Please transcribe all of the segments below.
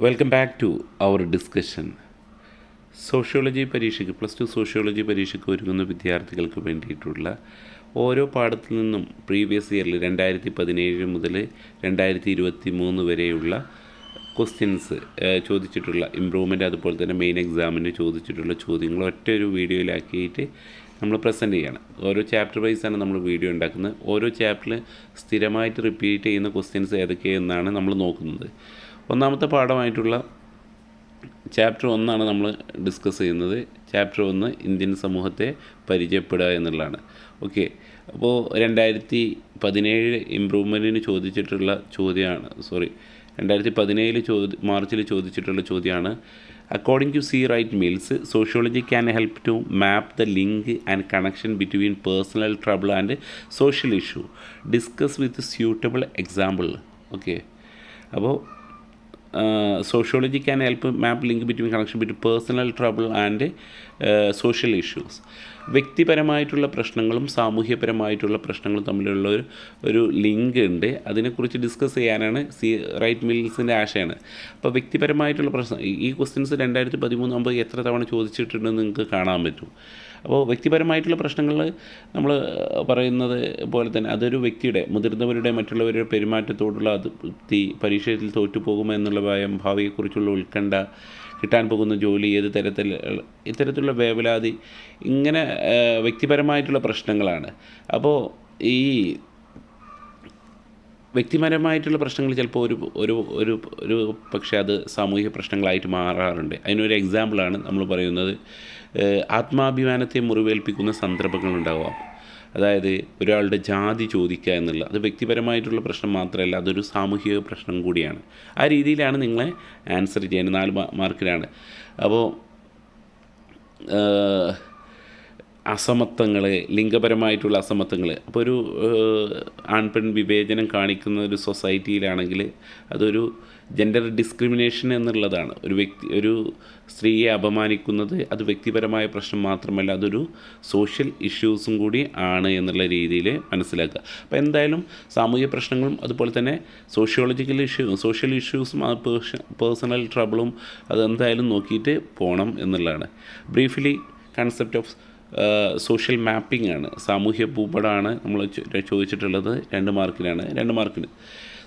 Welcome back to our discussion. Sociology പരീക്ഷയ്ക്ക് +2 sociology പരീക്ഷയ്ക്ക് ഒരുങ്ങുന്ന വിദ്യാർത്ഥികൾക്ക് വേണ്ടിയിട്ടുള്ള ഓരോ പാഠത്തിൽ നിന്നും പ്രീവിയസ് ഇയറിൽ 2017 മുതൽ 2023 വരെയുള്ള ക്വസ്റ്റ്യൻസ് ചോദിച്ചിട്ടുള്ള ഇമ്പ്രൂവ്മെൻറ്റ്, അതുപോലെ തന്നെ മെയിൻ എക്സാമിന് ചോദിച്ചിട്ടുള്ള ചോദ്യങ്ങൾ ഒറ്റ ഒരു വീഡിയോയിലാക്കിയിട്ട് നമ്മൾ പ്രസൻറ്റ് ചെയ്യണം. ഓരോ ചാപ്റ്റർ വൈസാണ് നമ്മൾ വീഡിയോ ഉണ്ടാക്കുന്നത്. ഓരോ ചാപ്റ്ററിൽ സ്ഥിരമായിട്ട് റിപ്പീറ്റ് ചെയ്യുന്ന ക്വസ്റ്റ്യൻസ് ഏതൊക്കെയെന്നാണ് നമ്മൾ നോക്കുന്നത്. ഒന്നാമത്തെ പാഠമായിട്ടുള്ള ചാപ്റ്റർ 1 നമ്മൾ ഡിസ്കസ് ചെയ്യുന്നത്. ചാപ്റ്റർ 1 ഇന്ത്യൻ സമൂഹത്തെ പരിചയപ്പെടുക എന്നുള്ളതാണ്. ഓക്കെ, അപ്പോൾ 2017 ഇമ്പ്രൂവ്മെൻറ്റിന് ചോദിച്ചിട്ടുള്ള ചോദ്യമാണ്. 2017 മാർച്ചിൽ ചോദിച്ചിട്ടുള്ള ചോദ്യമാണ്. According to C Wright Mills, sociology can help to map the link and connection between personal trouble and social issue. Discuss with suitable example. Okay, അപ്പോൾ sociology can help map link between connection between personal trouble and social issues. വ്യക്തിപരമായിട്ടുള്ള പ്രശ്നങ്ങളും സാമൂഹ്യപരമായിട്ടുള്ള പ്രശ്നങ്ങളും തമ്മിലുള്ള ഒരു link ഉണ്ട്. അതിനെക്കുറിച്ച് discuss ചെയ്യാനാണ് right മിൽസിൻ്റെ ആശയമാണ്. അപ്പോൾ വ്യക്തിപരമായിട്ടുള്ള പ്രശ്നം, ഈ ക്വസ്റ്റ്യൻസ് 2013 ആകുമ്പോൾ എത്ര തവണ ചോദിച്ചിട്ടുണ്ടെന്ന് നിങ്ങൾക്ക് കാണാൻ പറ്റും. അപ്പോൾ വ്യക്തിപരമായിട്ടുള്ള പ്രശ്നങ്ങൾ നമ്മൾ പറയുന്നത് പോലെ തന്നെ അതൊരു വ്യക്തിയുടെ, മുതിർന്നവരുടെ, മറ്റുള്ളവരുടെ പെരുമാറ്റത്തോടുള്ള അതൃപ്തി, പരീക്ഷയിൽ തോറ്റുപോകുമെന്നുള്ള ഭയം, ഭാവിയെക്കുറിച്ചുള്ള ഉത്കണ്ഠ, കിട്ടാൻ പോകുന്ന ജോലി ഏത് ഇത്തരത്തിലുള്ള വേവലാതി, ഇങ്ങനെ വ്യക്തിപരമായിട്ടുള്ള പ്രശ്നങ്ങളാണ്. അപ്പോൾ ഈ വ്യക്തിപരമായിട്ടുള്ള പ്രശ്നങ്ങൾ ചിലപ്പോൾ ഒരു പക്ഷേ അത് സാമൂഹിക പ്രശ്നങ്ങളായിട്ട് മാറാറുണ്ട്. അതിനൊരു എക്സാമ്പിളാണ് നമ്മൾ പറയുന്നത്. ആത്മാഭിമാനത്തെ മുറിവേൽപ്പിക്കുന്ന സന്ദർഭങ്ങളുണ്ടാവാം. അതായത് ഒരാളുടെ ജാതി ചോദിക്കുക എന്നുള്ള അത് വ്യക്തിപരമായിട്ടുള്ള പ്രശ്നം മാത്രമല്ല, അതൊരു സാമൂഹിക പ്രശ്നം കൂടിയാണ്. ആ രീതിയിലാണ് നിങ്ങളെ ആൻസർ ചെയ്യുന്നത്. 4 മാർക്കിലാണ്. അപ്പോൾ അസമത്വങ്ങൾ, ലിംഗപരമായിട്ടുള്ള അസമത്വങ്ങൾ, അപ്പോൾ ഒരു ആൺപെൺ വിവേചനം കാണിക്കുന്ന ഒരു സൊസൈറ്റിയിലാണെങ്കിൽ അതൊരു ജെൻഡർ ഡിസ്ക്രിമിനേഷൻ എന്നുള്ളതാണ്. ഒരു സ്ത്രീയെ അപമാനിക്കുന്നത് അത് വ്യക്തിപരമായ പ്രശ്നം മാത്രമല്ല, അതൊരു സോഷ്യൽ ഇഷ്യൂസും കൂടി ആണ് എന്നുള്ള രീതിയിൽ മനസ്സിലാക്കുക. അപ്പോൾ എന്തായാലും സാമൂഹിക പ്രശ്നങ്ങളും അതുപോലെ തന്നെ സോഷ്യൽ ഇഷ്യൂസും പേഴ്സണൽ ട്രബിളും അതെന്തായാലും നോക്കിയിട്ട് പോകണം എന്നുള്ളതാണ്. Briefly concept of social mapping ആണ്, സാമൂഹ്യ ഭൂപടമാണ് നമ്മൾ ചോദിച്ചിട്ടുള്ളത്. 2 മാർക്കിനാണ്. 2 മാർക്കിന്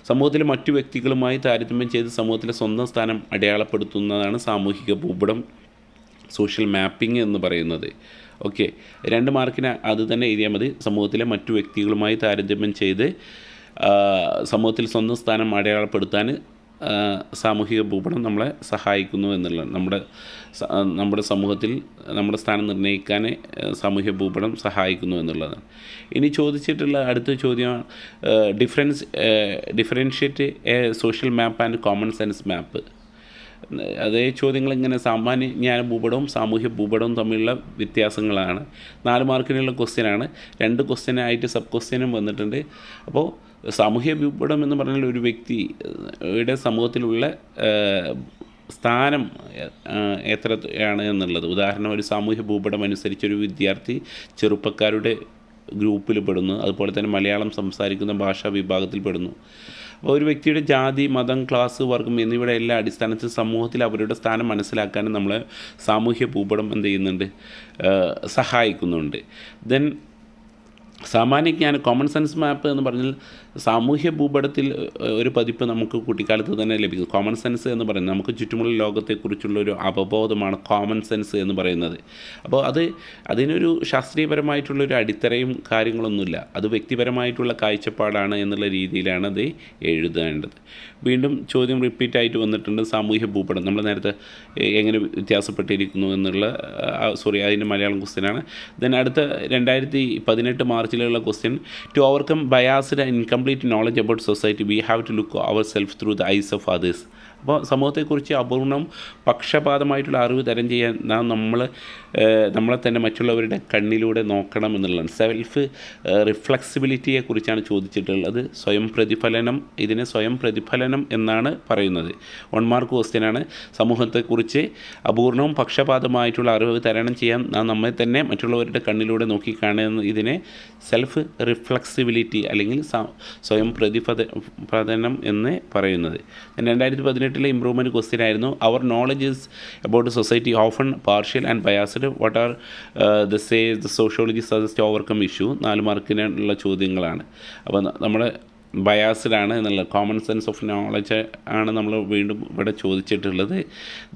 സമൂഹത്തിലെ മറ്റു വ്യക്തികളുമായി താരതമ്യം ചെയ്ത് സമൂഹത്തിലെ സ്വന്തം സ്ഥാനം അടയാളപ്പെടുത്തുന്നതാണ് സാമൂഹിക ഭൂപടം, സോഷ്യൽ മാപ്പിംഗ് എന്ന് പറയുന്നത്. ഓക്കെ, 2 മാർക്കിന് അത് തന്നെ എഴുതിയാൽ മതി. സമൂഹത്തിലെ മറ്റു വ്യക്തികളുമായി താരതമ്യം ചെയ്ത് സമൂഹത്തിൽ സ്വന്തം സ്ഥാനം അടയാളപ്പെടുത്താൻ സാമൂഹിക ഭൂപടം നമ്മളെ സഹായിക്കുന്നു എന്നുള്ളതാണ്. നമ്മുടെ സമൂഹത്തിൽ നമ്മുടെ സ്ഥാനം നിർണ്ണയിക്കാൻ സാമൂഹിക ഭൂപടം സഹായിക്കുന്നു എന്നുള്ളതാണ്. ഇനി ചോദിച്ചിട്ടുള്ള അടുത്ത ചോദ്യം, differentiate a social map and common sense map. അതേ ചോദ്യങ്ങൾ ഇങ്ങനെ സാമാന്യജ്ഞാന ഭൂപടവും സാമൂഹ്യ ഭൂപടവും തമ്മിലുള്ള വ്യത്യാസങ്ങളാണ്. 4 മാർക്കിനുള്ള ക്വസ്റ്റ്യനാണ്. 2 ക്വസ്റ്റ്യനായിട്ട് സബ് ക്വസ്റ്റ്യനും വന്നിട്ടുണ്ട്. അപ്പോൾ സാമൂഹ്യ ഭൂപടം എന്ന് പറഞ്ഞാൽ ഒരു വ്യക്തിയുടെ സമൂഹത്തിലുള്ള സ്ഥാനം എത്രയാണ് എന്നുള്ളത്. ഉദാഹരണം, ഒരു സാമൂഹ്യ ഭൂപടം അനുസരിച്ച് ഒരു വിദ്യാർത്ഥി ചെറുപ്പക്കാരുടെ ഗ്രൂപ്പിൽ പെടുന്നു, അതുപോലെ തന്നെ മലയാളം സംസാരിക്കുന്ന ഭാഷാ വിഭാഗത്തിൽ പെടുന്നു. അപ്പോൾ ഒരു വ്യക്തിയുടെ ജാതി, മതം, ക്ലാസ്, വർഗം എന്നിവയുടെ എല്ലാ അടിസ്ഥാനത്തിൽ സമൂഹത്തിൽ അവരുടെ സ്ഥാനം മനസ്സിലാക്കാനും നമ്മളെ സാമൂഹ്യ ഭൂപടം എന്ത് ചെയ്യുന്നുണ്ട്, സഹായിക്കുന്നുണ്ട്. ദെൻ സാമാന്യജ്ഞാന കോമൺ സെൻസ് മാപ്പ് എന്ന് പറഞ്ഞാൽ സാമൂഹ്യ ഭൂപടത്തിൽ ഒരു പതിപ്പ് നമുക്ക് കുട്ടിക്കാലത്ത് തന്നെ ലഭിക്കും. കോമൺ സെൻസ് എന്ന് പറയുന്നത് നമുക്ക് ചുറ്റുമുള്ള ലോകത്തെക്കുറിച്ചുള്ള ഒരു അവബോധമാണ് കോമൺ സെൻസ് എന്ന് പറയുന്നത്. അപ്പോൾ അതിനൊരു ശാസ്ത്രീയപരമായിട്ടുള്ളൊരു അടിത്തറയും കാര്യങ്ങളൊന്നുമില്ല, അത് വ്യക്തിപരമായിട്ടുള്ള കാഴ്ചപ്പാടാണ് എന്നുള്ള രീതിയിലാണ് അത് എഴുതേണ്ടത്. വീണ്ടും ചോദ്യം റിപ്പീറ്റായിട്ട് വന്നിട്ടുണ്ട്. സാമൂഹ്യ ഭൂപടം നമ്മൾ നേരത്തെ എങ്ങനെ വ്യത്യാസപ്പെട്ടിരിക്കുന്നു എന്നുള്ള അതിൻ്റെ മലയാളം ക്വസ്റ്റ്യനാണ്. ദെൻ അടുത്ത 2018 മാർച്ചിലുള്ള question, to overcome biased and incomplete knowledge about society we have to look our self through the eyes of others. അപ്പോൾ സമൂഹത്തെക്കുറിച്ച് അപൂർണം പക്ഷപാതമായിട്ടുള്ള അറിവ് തരം ചെയ്യാൻ നമ്മളെ തന്നെ മറ്റുള്ളവരുടെ കണ്ണിലൂടെ നോക്കണം എന്നുള്ളതാണ്. സെൽഫ് റിഫ്ലെക്സിബിലിറ്റിയെക്കുറിച്ചാണ് ചോദിച്ചിട്ടുള്ളത്. ഇതിനെ സ്വയം പ്രതിഫലനം എന്നാണ് പറയുന്നത്. 1 മാർക്ക് ക്വസ്റ്റ്യനാണ്. സമൂഹത്തെക്കുറിച്ച് അപൂർണവും പക്ഷപാതമായിട്ടുള്ള അറിവ് തരണം ചെയ്യാൻ നമ്മെ തന്നെ മറ്റുള്ളവരുടെ കണ്ണിലൂടെ നോക്കിക്കാണുന്ന ഇതിനെ സെൽഫ് റിഫ്ലെക്സിബിലിറ്റി അല്ലെങ്കിൽ സ്വയം പ്രതിഫലനം എന്ന് പറയുന്നത്. 2018 18 ഇമ്പ്രൂവ്മെൻറ്റ് ക്വസ്റ്റ്യൻ ആയിരുന്നു. Our knowledge is about society often partial and biased, what are the sociology suggest overcome issue. 4 മാർക്കിനുള്ള ചോദ്യങ്ങളാണ്. അപ്പോൾ നമ്മുടെ ബയാസ്ഡാണ് എന്നുള്ള കോമൺ സെൻസ് ഓഫ് നോളജ് ആണ് നമ്മൾ വീണ്ടും ഇവിടെ ചോദിച്ചിട്ടുള്ളത്.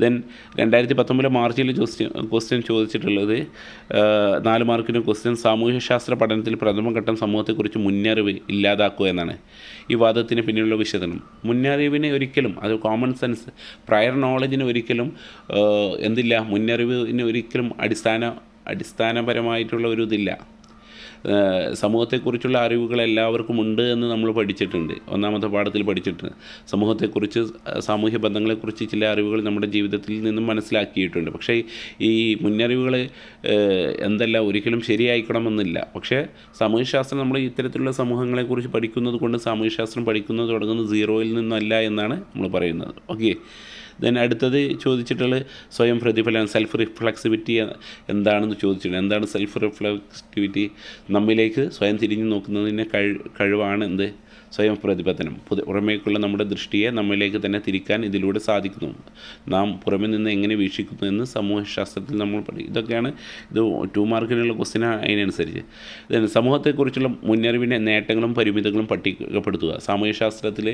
ദെൻ 2019 മാർച്ചിൽ ക്വസ്റ്റ്യൻ ചോദിച്ചിട്ടുള്ളത് 4 മാർക്കിന് ക്വസ്റ്റ്യൻ സാമൂഹ്യശാസ്ത്ര പഠനത്തിൽ പ്രഥമഘട്ടം സമൂഹത്തെക്കുറിച്ച് മുന്നറിവ് ഇല്ലാതാക്കുക എന്നാണ്. ഈ വാദത്തിന് പിന്നിലുള്ള വിശദനം, മുന്നറിവിന് ഒരിക്കലും, അത് കോമൺ സെൻസ് പ്രയർ നോളജിന് ഒരിക്കലും എന്തില്ല, മുന്നറിവിന് ഒരിക്കലും അടിസ്ഥാനപരമായിട്ടുള്ള ഒരു ഇതില്ല. സമൂഹത്തെക്കുറിച്ചുള്ള അറിവുകൾ എല്ലാവർക്കും ഉണ്ട് എന്ന് നമ്മൾ പഠിച്ചിട്ടുണ്ട്, 1ാമത്തെ പാഠത്തിൽ പഠിച്ചിട്ടുണ്ട്. സമൂഹത്തെക്കുറിച്ച്, സാമൂഹ്യ ബന്ധങ്ങളെക്കുറിച്ച് ചില അറിവുകൾ നമ്മുടെ ജീവിതത്തിൽ നിന്നും മനസ്സിലാക്കിയിട്ടുണ്ട്. പക്ഷേ ഈ മുന്നറിവുകൾ ഒരിക്കലും ശരിയായിക്കണമെന്നില്ല. പക്ഷേ സാമൂഹ്യശാസ്ത്രം നമ്മൾ ഇത്തരത്തിലുള്ള സമൂഹങ്ങളെക്കുറിച്ച് പഠിക്കുന്നത് കൊണ്ട് സാമൂഹ്യശാസ്ത്രം പഠിക്കുന്നത് തുടങ്ങുന്നത് 0-ൽ നിന്നല്ല എന്നാണ് നമ്മൾ പറയുന്നത്. ഓക്കെ. ദെൻ അടുത്തത് ചോദിച്ചിട്ടുള്ളത് സ്വയം പ്രതിഫലനം, സെൽഫ് റിഫ്ലെക്സിവിറ്റി എന്താണെന്ന് ചോദിച്ചിട്ടുണ്ട്. എന്താണ് സെൽഫ് റിഫ്ലെക്സിവിറ്റി? നമ്മിലേക്ക് സ്വയം തിരിഞ്ഞു നോക്കുന്നതിന് കഴിവാണ് എന്ത്? സ്വയം പ്രതിപതനം. പുറമേക്കുള്ള നമ്മുടെ ദൃഷ്ടിയെ നമ്മിലേക്ക് തന്നെ തിരിക്കാൻ ഇതിലൂടെ സാധിക്കുന്നു. നാം പുറമെ നിന്ന് എങ്ങനെ വീക്ഷിക്കുന്നു എന്ന് സമൂഹശാസ്ത്രത്തിൽ നമ്മൾ പഠിക്കും. ഇതൊക്കെയാണ് ഇത് 2 മാർക്കിനുള്ള ക്വസ്റ്റ്യൻ. അതിനനുസരിച്ച് സമൂഹത്തെക്കുറിച്ചുള്ള മുന്നറിവിൻ്റെ നേട്ടങ്ങളും പരിമിതികളും പട്ടികപ്പെടുത്തുക. സാമൂഹ്യശാസ്ത്രത്തിൽ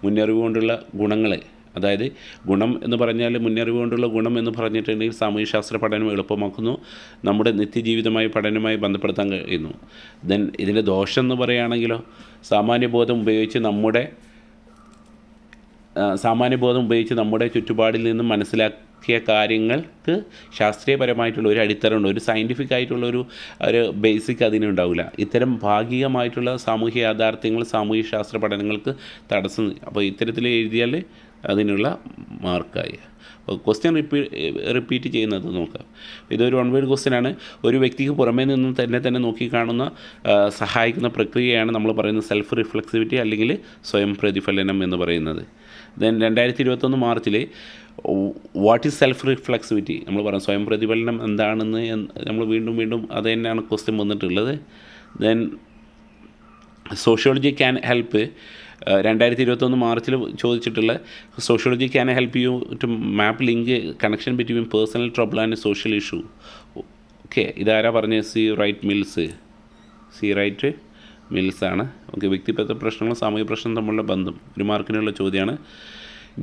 മുന്നറിവ് കൊണ്ടുള്ള ഗുണങ്ങൾ, അതായത് ഗുണം എന്ന് പറഞ്ഞാൽ, മുന്നറിവ് കൊണ്ടുള്ള ഗുണം എന്ന് പറഞ്ഞിട്ടുണ്ടെങ്കിൽ സാമൂഹ്യശാസ്ത്ര പഠനം എളുപ്പമാക്കുന്നു, നമ്മുടെ നിത്യജീവിതമായി പഠനവുമായി ബന്ധപ്പെടുത്താൻ കഴിയുന്നു. ദെൻ ഇതിൻ്റെ ദോഷം എന്ന് പറയുകയാണെങ്കിലോ, സാമാന്യബോധം ഉപയോഗിച്ച് നമ്മുടെ ചുറ്റുപാടിൽ നിന്നും മനസ്സിലാക്കിയ കാര്യങ്ങൾക്ക് ശാസ്ത്രീയപരമായിട്ടുള്ള ഒരു അടിത്തറയുണ്ട്, ഒരു സയൻറ്റിഫിക് ആയിട്ടുള്ള ഒരു ബേസിക് അതിനുണ്ടാവില്ല. ഇത്തരം ഭാഗികമായിട്ടുള്ള സാമൂഹ്യ യാഥാർത്ഥ്യങ്ങൾ സാമൂഹ്യശാസ്ത്ര പഠനങ്ങൾക്ക് തടസ്സം. അപ്പോൾ ഇത്തരത്തിൽ എഴുതിയാൽ അതിനുള്ള മാർക്കായി. അപ്പോൾ ക്വസ്റ്റ്യൻ റിപ്പീറ്റ് ചെയ്യുന്നത് നോക്കാം. ഇതൊരു 1 വേർഡ് ക്വസ്റ്റ്യനാണ്. ഒരു വ്യക്തിക്ക് പുറമേ നിന്ന് തന്നെ നോക്കിക്കാണുന്ന സഹായിക്കുന്ന പ്രക്രിയയാണ് നമ്മൾ പറയുന്നത് സെൽഫ് റിഫ്ലെക്സിവിറ്റി അല്ലെങ്കിൽ സ്വയം പ്രതിഫലനം എന്ന് പറയുന്നത്. ദെൻ 2021 മാർച്ചിൽ വാട്ട് ഈസ് സെൽഫ് റിഫ്ലെക്സിവിറ്റി നമ്മൾ പറഞ്ഞു. സ്വയം പ്രതിഫലനം എന്താണെന്ന് നമ്മൾ വീണ്ടും അത് തന്നെയാണ് ക്വസ്റ്റ്യൻ വന്നിട്ടുള്ളത്. ദെൻ സോഷ്യോളജി ക്യാൻ ഹെൽപ്പ് 2021 മാർച്ചിൽ ചോദിച്ചിട്ടുള്ള sociology can help you to map link connection between personal trouble and social issue. Okay, ഇതാരാ പറഞ്ഞത്? സി റൈറ്റ് മിൽസ് ആണ്. ഓക്കെ, വ്യക്തിഗത പ്രശ്നങ്ങളും സാമൂഹിക പ്രശ്നം തമ്മിലുള്ള ബന്ധം 1 മാർക്കിനുള്ള ചോദ്യമാണ്.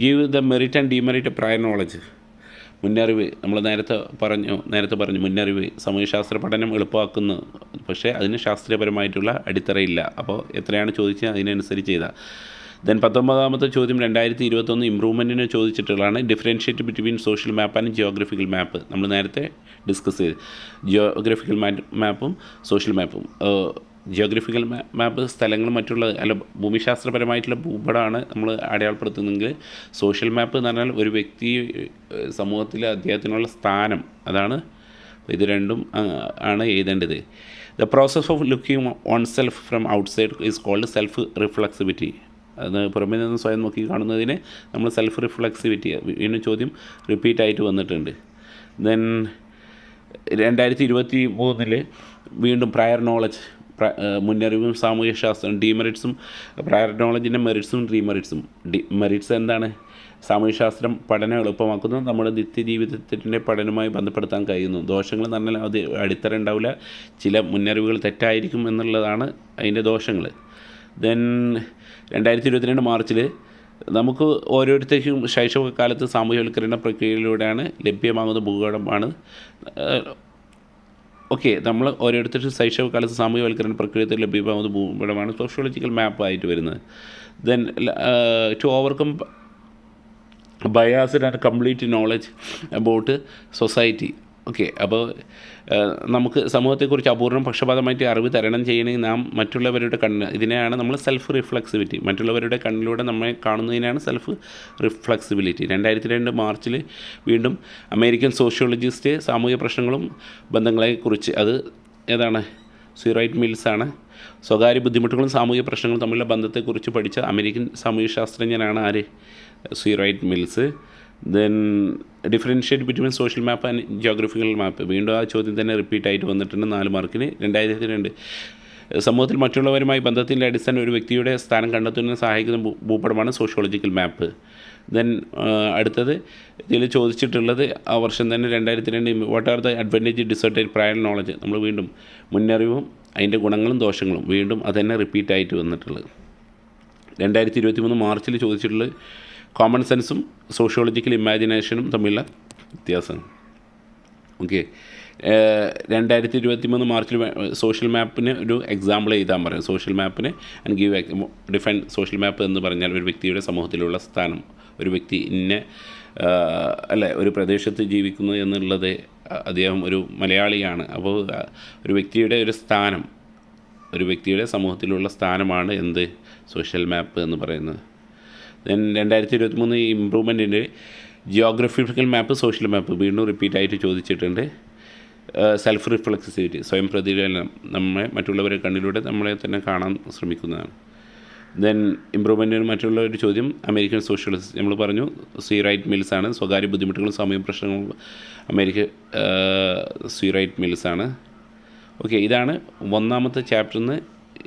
Give the merit and demerit prior knowledge. മുന്നറിവ് നമ്മൾ നേരത്തെ പറഞ്ഞു മുന്നറിവ് സാമൂഹ്യശാസ്ത്ര പഠനം എളുപ്പമാക്കുന്നു, പക്ഷേ അതിന് ശാസ്ത്രീയപരമായിട്ടുള്ള അടിത്തറയില്ല. അപ്പോൾ എത്രയാണ് ചോദിച്ചത് അതിനനുസരിച്ച് ചെയ്താൽ. ദെൻ 19ാമത്തെ ചോദ്യം 2021 ഇമ്പ്രൂവ്മെൻറ്റിന് ചോദിച്ചിട്ടുള്ളതാണ്. Differentiate between social map and geographical map. നമ്മൾ നേരത്തെ ഡിസ്കസ് ചെയ്ത് ജിയോഗ്രഫിക്കൽ മാപ്പും സോഷ്യൽ മാപ്പും. ജിയോഗ്രഫിക്കൽ മാപ്പ് സ്ഥലങ്ങളും ഭൂമിശാസ്ത്രപരമായിട്ടുള്ള ഭൂപടമാണ് നമ്മൾ അടയാളപ്പെടുത്തുന്നതെങ്കിൽ സോഷ്യൽ മാപ്പ് എന്ന് പറഞ്ഞാൽ ഒരു വ്യക്തി സമൂഹത്തിൽ അദ്ദേഹത്തിനുള്ള സ്ഥാനം, അതാണ്. ഇത് രണ്ടും ആണ് എഴുതേണ്ടത്. The process of looking on self from outside is called self reflexivity. അത് പുറമേ നിന്ന് സ്വയം നോക്കി കാണുന്നതിന് നമ്മൾ സെൽഫ് റിഫ്ലെക്സിവിറ്റി. വീണ്ടും ചോദ്യം റിപ്പീറ്റായിട്ട് വന്നിട്ടുണ്ട്. ദെൻ 2023 വീണ്ടും പ്രയർ നോളജ്, മുന്നറിവും സാമൂഹ്യശാസ്ത്രം, ഡിമെറിറ്റ്സും, പ്രയർ നോളജിൻ്റെ മെറിറ്റ്സും ഡിമെറിറ്റ്സും. മെറിറ്റ്സ് എന്താണ്? സാമൂഹ്യശാസ്ത്രം പഠനം എളുപ്പമാക്കുന്നു, നമ്മുടെ നിത്യജീവിതത്തിൻ്റെ പഠനവുമായി ബന്ധപ്പെടുത്താൻ കഴിയുന്നു. ദോഷങ്ങൾ എന്ന് പറഞ്ഞാൽ അത് അടിത്തറ ഉണ്ടാവില്ല, ചില മുന്നറിവുകൾ തെറ്റായിരിക്കും എന്നുള്ളതാണ് അതിൻ്റെ ദോഷങ്ങൾ. ദെൻ 2022 മാർച്ചിൽ നമുക്ക് ഓരോരുത്തർക്കും ശൈശവകാലത്ത് സാമൂഹ്യവൽക്കരണ പ്രക്രിയയിലൂടെയാണ് ലഭ്യമാകുന്ന ഭൂപടമാണ്. ഓക്കെ, നമ്മൾ ഓരോരുത്തർക്കും ശൈശവകാലത്ത് സാമൂഹ്യവൽക്കരണ പ്രക്രിയത്തിൽ ലഭ്യമാകുന്ന ഭൂപടമാണ് സോഷ്യോളജിക്കൽ മാപ്പായിട്ട് വരുന്നത്. Then to overcome biased and complete knowledge about society. Okay, അപ്പോൾ നമുക്ക് സമൂഹത്തെക്കുറിച്ച് അപൂർണം പക്ഷപാതമായിട്ട് അറിവ് തരണം ചെയ്യണമെങ്കിൽ നാം മറ്റുള്ളവരുടെ ഇതിനെയാണ് നമ്മൾ സെൽഫ് റിഫ്ലെക്സിവിറ്റി, മറ്റുള്ളവരുടെ കണ്ണിലൂടെ നമ്മെ കാണുന്നതിനാണ് സെൽഫ് റിഫ്ലെക്സിബിലിറ്റി. 2002 മാർച്ചിൽ വീണ്ടും അമേരിക്കൻ സോഷ്യോളജിസ്റ്റ് സാമൂഹിക പ്രശ്നങ്ങളും ബന്ധങ്ങളെക്കുറിച്ച്, അത് ഏതാണ്? സി റൈറ്റ് മിൽസാണ്. സ്വകാര്യ ബുദ്ധിമുട്ടുകളും സാമൂഹിക പ്രശ്നങ്ങളും തമ്മിലുള്ള ബന്ധത്തെക്കുറിച്ച് പഠിച്ച അമേരിക്കൻ സാമൂഹിക ശാസ്ത്രജ്ഞനാണ് ആര്? C Wright Mills. Then differentiate between social map and geographical map. വീണ്ടും ആ ചോദ്യം തന്നെ റിപ്പീറ്റായിട്ട് വന്നിട്ടുണ്ട് 4 മാർക്കിന്. 2002 സമൂഹത്തിൽ മറ്റുള്ളവരുമായി ബന്ധത്തിൻ്റെ അടിസ്ഥാനം ഒരു വ്യക്തിയുടെ സ്ഥാനം കണ്ടെത്തുന്നതിന് സഹായിക്കുന്ന ഭൂപടമാണ് സോഷ്യോളജിക്കൽ മാപ്പ്. ദെൻ അടുത്തത് ഇതിൽ ചോദിച്ചിട്ടുള്ളത് ആ വർഷം തന്നെ 2002 what are the advantage disadvantage prior knowledge. നമ്മൾ വീണ്ടും മുന്നറിവും അതിൻ്റെ ഗുണങ്ങളും ദോഷങ്ങളും വീണ്ടും അതന്നെ റിപ്പീറ്റായിട്ട് വന്നിട്ടുള്ളത്. 2023 മാർച്ചിൽ ചോദിച്ചിട്ടുള്ളത് കോമൺ സെൻസും സോഷ്യോളജിക്കൽ ഇമാജിനേഷനും തമ്മിലുള്ള വ്യത്യാസം. ഓക്കെ, 2023 മാർച്ചിൽ സോഷ്യൽ മാപ്പിന് ഒരു എക്സാമ്പിൾ എഴുതാൻ പറയും. സോഷ്യൽ മാപ്പിന് and give define social map എന്ന് പറഞ്ഞാൽ ഒരു വ്യക്തിയുടെ സമൂഹത്തിലുള്ള സ്ഥാനം, ഒരു വ്യക്തി അല്ലേ ഒരു പ്രദേശത്ത് ജീവിക്കുന്നു എന്നുള്ളത്, അദ്ദേഹം ഒരു മലയാളിയാണ്. അപ്പോൾ ഒരു വ്യക്തിയുടെ ഒരു സ്ഥാനം, ഒരു വ്യക്തിയുടെ സമൂഹത്തിലുള്ള സ്ഥാനമാണ് എന്ത് സോഷ്യൽ മാപ്പ് എന്ന് പറയുന്നത്. ദെൻ 2023 ഇമ്പ്രൂവ്മെൻറ്റിൻ്റെ ജിയോഗ്രഫിക്കൽ മാപ്പ്, സോഷ്യൽ മാപ്പ് വീണ്ടും റിപ്പീറ്റായിട്ട് ചോദിച്ചിട്ടുണ്ട്. സെൽഫ് റിഫ്ലെക്സിവിറ്റി, സ്വയം പ്രതിഫലനം, നമ്മളെ മറ്റുള്ളവരെ കണ്ണിലൂടെ നമ്മളെ തന്നെ കാണാൻ ശ്രമിക്കുന്നതാണ്. ദെൻ ഇമ്പ്രൂവ്മെൻറ്റിന് മറ്റുള്ള ഒരു ചോദ്യം അമേരിക്കൻ സോഷ്യലിസ്റ്റ്, നമ്മൾ പറഞ്ഞു സി റൈറ്റ് മിൽസാണ്. സ്വകാര്യ ബുദ്ധിമുട്ടുകളും സാമൂഹിക പ്രശ്നങ്ങളും സി റൈറ്റ് മിൽസാണ്. ഓക്കെ, ഇതാണ് ഒന്നാമത്തെ ചാപ്റ്ററിൽ നിന്ന്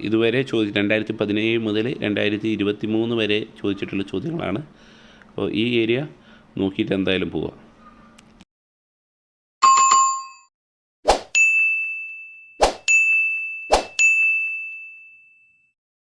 ഇതുവരെ 2017 മുതൽ 2023 വരെ ചോദിച്ചിട്ടുള്ള ചോദ്യങ്ങളാണ്. അപ്പോൾ ഈ ഏരിയ നോക്കിയിട്ട് എന്തായാലും പോവുക.